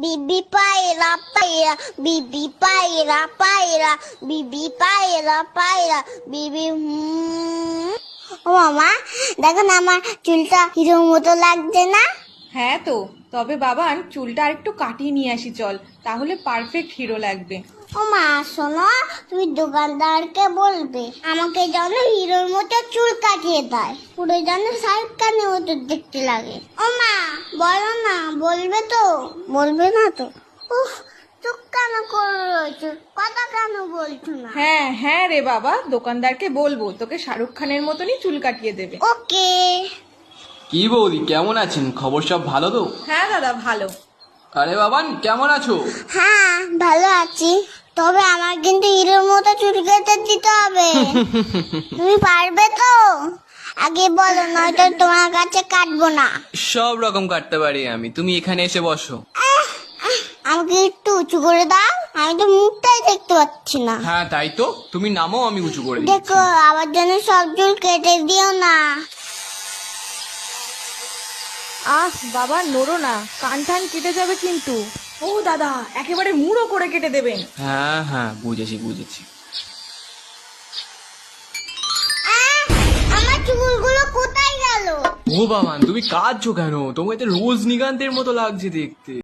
বিবি পায়রা পায়রা, বিবি পায়রা পায়রা, বিবি পায়রা পায়রা, বিবি ও মামা, দেখো না আমার চুলটা হিরোর মতো লাগছে না? হ্যাঁ তো, তবে বাবান চুলটা আরেকটু কাটিয়ে নিয়ে আসি চল, তাহলে পারফেক্ট হিরো লাগবে। ও মা শোনো, তুমি দোকানদারকে বলবে আমাকে যেন হিরোর মতো চুল কাটিয়ে দেয়, পুরো যেন শাহরুখ খানের মতো দেখতে লাগে। ও মা বলো না, বলবে তো? বলবে না তো? উফ, চুপ কেন করে রয়েছে, কথা কেন বলছো না? হ্যাঁ হ্যাঁ রে বাবা, দোকানদারকে বলবো তোকে শাহরুখ খানের মতনই চুল কাটিয়ে দেবে। ওকে। কি বৌদি, কেমন আছেন? খবর সব ভালো তো? হ্যাঁ দাদা ভালো। আরে বাবান, কেমন আছো? হ্যাঁ ভালো আছি, তবে আমার কিন্তু হিরোর মতো চুল কেটে দিতে হবে। তুমি পারবে তো? আগে বলো, নয়তো তোমার কাছে কাটবো না। সব রকম কাটতে পারি আমি, তুমি এখানে এসে বসো। আমাকে একটু উঁচু করে দাও, আমি তো মুখটাই দেখতে পাচ্ছি না। হ্যাঁ তাই তো, তুমি নামও, আমি উঁচু করে দিচ্ছি। দেখো আমার জন্য সব চুল কেটে দিও না। আহ বাবা নড়ো না, কান টান কেটে যাবে কিন্তু। ও দাদা, একেবারে মুড়ো করে কেটে দেবেন। হ্যাঁ হ্যাঁ, বুঝেছি বুঝেছি। আহ, আমার চুলগুলো কোথায় গেল? ও বাবান, তুমি কাঁদছো কেন? তোমাকে তো রোজনীকান্তের মতো লাগছে দেখতে।